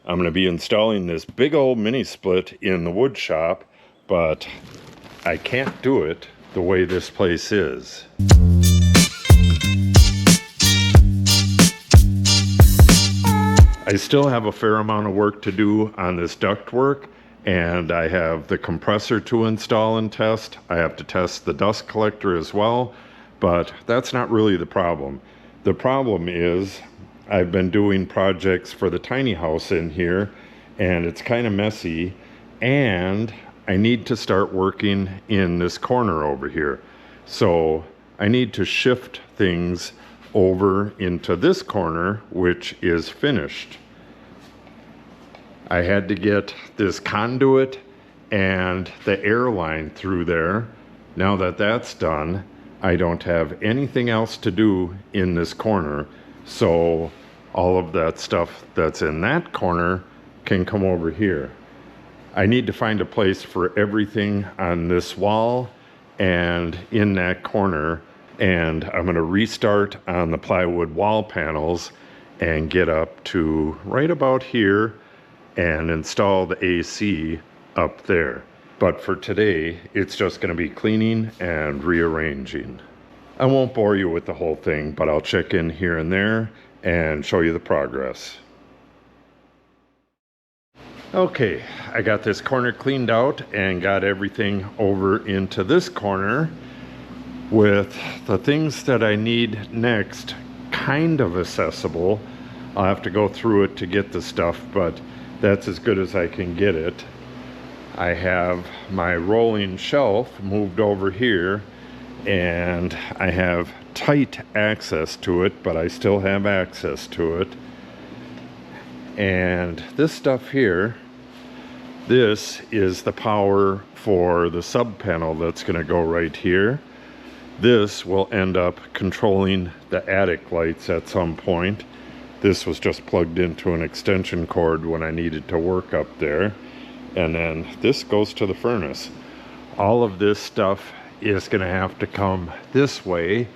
I'm going to be installing this big old mini split in the wood shop, but I can't do it the way this place is. I still have a fair amount of work to do on this ductwork, and I have the compressor to install and test. I have to test the dust collector as well, but that's not really the problem. The problem is I've been doing projects for the tiny house in here, and it's kind of messy, and I need to start working in this corner over here. So I need to shift things over into this corner, which is finished. I had to get this conduit and the air line through there. Now that that's done, I don't have anything else to do in this corner, so all of that stuff that's in that corner can come over here. I need to find a place for everything on this wall and in that corner, and I'm going to restart on the plywood wall panels and get up to right about here and install the AC up there. But for today, it's just going to be cleaning and rearranging. I won't bore you with the whole thing, but I'll check in here and there and show you the progress. Okay, I got this corner cleaned out and got everything over into this corner with the things that I need next kind of accessible. I'll have to go through it to get the stuff, but that's as good as I can get it. I have my rolling shelf moved over here, and I have tight access to it, but I still have access to it. And this stuff here, this is the power for the sub panel that's going to go right here. This will end up controlling the attic lights at some point. This was just plugged into an extension cord when I needed to work up there. And then this goes to the furnace. All of this stuff is going to have to come this way,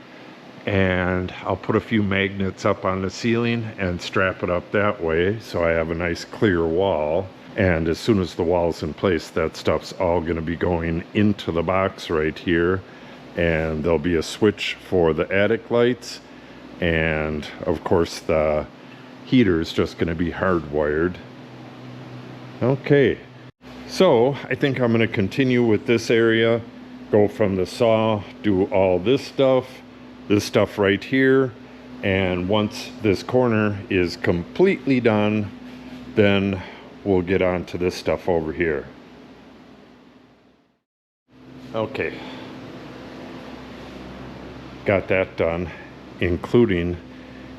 and I'll put a few magnets up on the ceiling and strap it up that way so I have a nice clear wall. And as soon as the wall's in place, that stuff's all going to be going into the box right here, and there'll be a switch for the attic lights, and of course the heater is just going to be hardwired. Okay, so I think I'm going to continue with this area, go from the saw, do all this stuff right here, and once this corner is completely done, then we'll get on to this stuff over here. Okay, got that done, including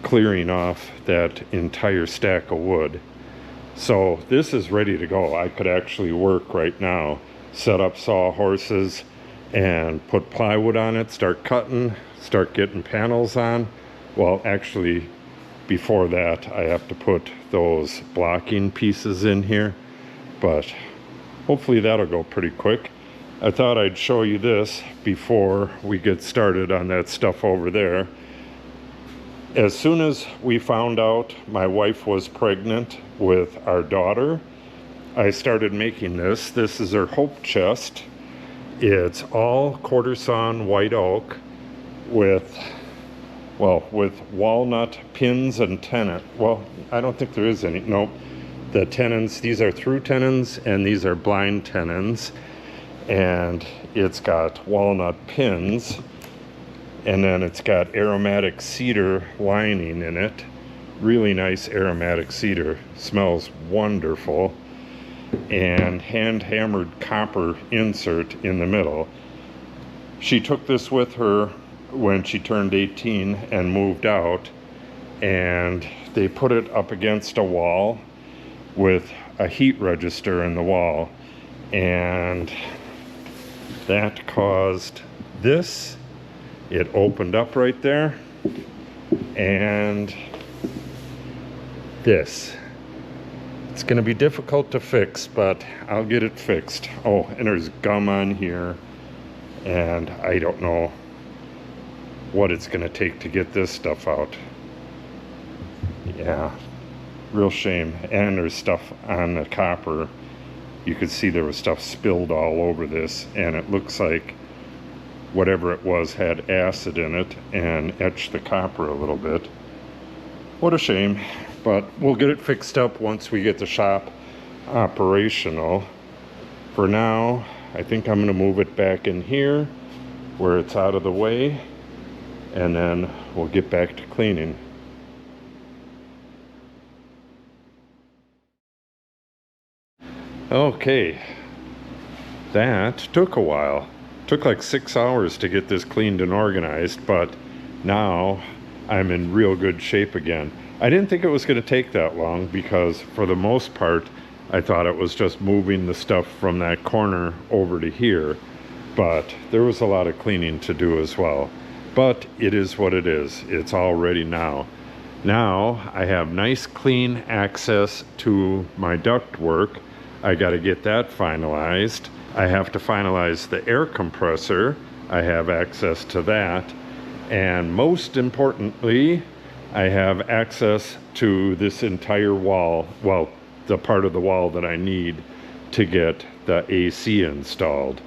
clearing off that entire stack of wood. So this is ready to go. I could actually work right now, set up sawhorses and put plywood on it, start cutting, start getting panels on. Well, actually, before that, I have to put those blocking pieces in here, but hopefully that'll go pretty quick. I thought I'd show you this before we get started on that stuff over there. As soon as we found out my wife was pregnant with our daughter, I started making this. This is her hope chest. It's all quarter sawn white oak with walnut pins and tenon. Well, I don't think there is any. Nope. The tenons, these are through tenons and these are blind tenons. And it's got walnut pins. And then it's got aromatic cedar lining in it. Really nice aromatic cedar. Smells wonderful. And hand-hammered copper insert in the middle. She took this with her when she turned 18 and moved out. And they put it up against a wall with a heat register in the wall. And that caused this. It opened up right there, and this. It's going to be difficult to fix, but I'll get it fixed. Oh, and there's gum on here, and I don't know what it's going to take to get this stuff out. Yeah, Real shame. And there's stuff on the copper. You could see there was stuff spilled all over this, and it looks like whatever it was had acid in it and etched the copper a little bit. What a shame, but we'll get it fixed up once we get the shop operational. For now, I think I'm going to move it back in here where it's out of the way, and then we'll get back to cleaning. Okay, that took a while. Took like 6 hours to get this cleaned and organized, but now I'm in real good shape again. I didn't think it was going to take that long because for the most part I thought it was just moving the stuff from that corner over to here, but there was a lot of cleaning to do as well. But it is what it is. It's all ready now. Now I have nice clean access to my ductwork. I got to get that finalized. I have to finalize the air compressor. I have access to that. And most importantly, I have access to this entire wall, well, the part of the wall that I need to get the AC installed.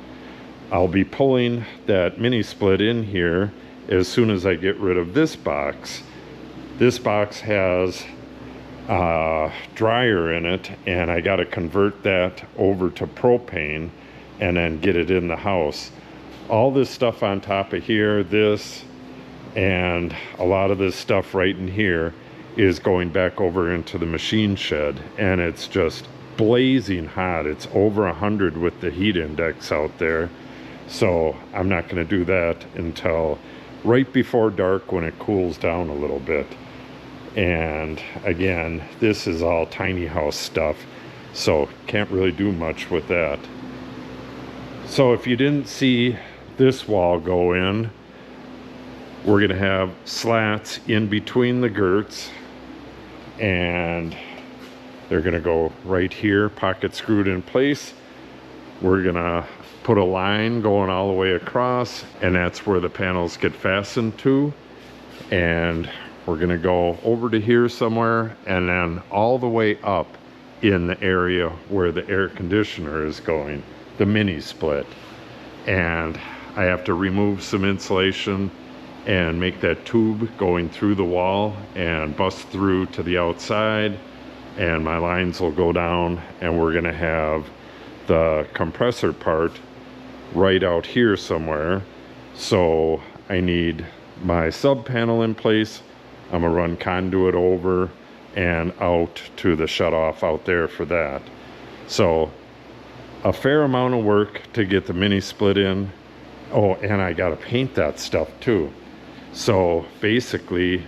I'll be pulling that mini split in here as soon as I get rid of this box. This box has a dryer in it, and I got to convert that over to propane and then get it in the house. All this stuff on top of here, this, and a lot of this stuff right in here is going back over into the machine shed, and it's just blazing hot. It's over 100 with the heat index out there, so I'm not going to do that until right before dark when it cools down a little bit. And again, this is all tiny house stuff, so can't really do much with that. So if you didn't see this wall go in, we're going to have slats in between the girts, and they're going to go right here, pocket screwed in place. We're going to put a line going all the way across, and that's where the panels get fastened to. And we're going to go over to here somewhere, and then all the way up in the area where the air conditioner is going, the mini split. And I have to remove some insulation and make that tube going through the wall and bust through to the outside, and my lines will go down, and we're going to have the compressor part right out here somewhere. So I need my sub panel in place. I'm gonna run conduit over and out to the shutoff out there for that. So a fair amount of work to get the mini split in. Oh, and I gotta paint that stuff too. So basically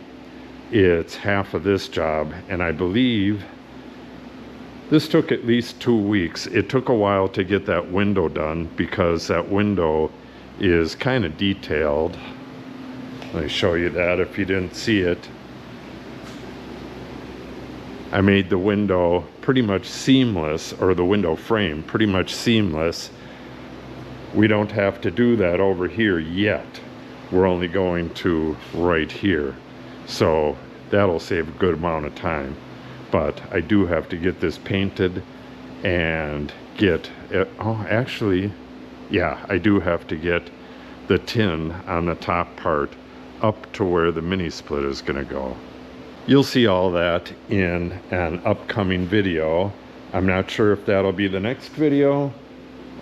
it's half of this job, and I believe this took at least 2 weeks. It took a while to get that window done because that window is kind of detailed. Let me show you that if you didn't see it. I made the window pretty much seamless, or the window frame pretty much seamless. We don't have to do that over here yet. We're only going to right here. So that'll save a good amount of time. But I do have to get this painted and get it. Oh, actually, yeah, I do have to get the tin on the top part up to where the mini split is going to go. You'll see all that in an upcoming video. I'm not sure if that'll be the next video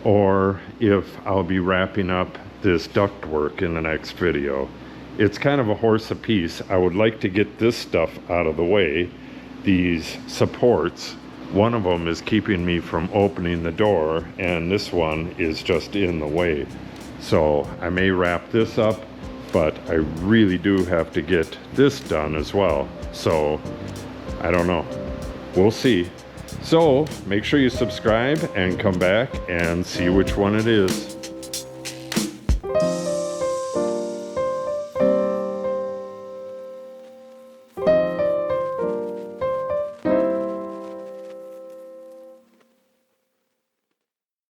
or if I'll be wrapping up this ductwork in the next video. It's kind of a horse apiece. I would like to get this stuff out of the way, these supports. One of them is keeping me from opening the door, and this one is just in the way. So I may wrap this up, but I really do have to get this done as well. So I don't know. We'll see. So make sure you subscribe and come back and see which one it is.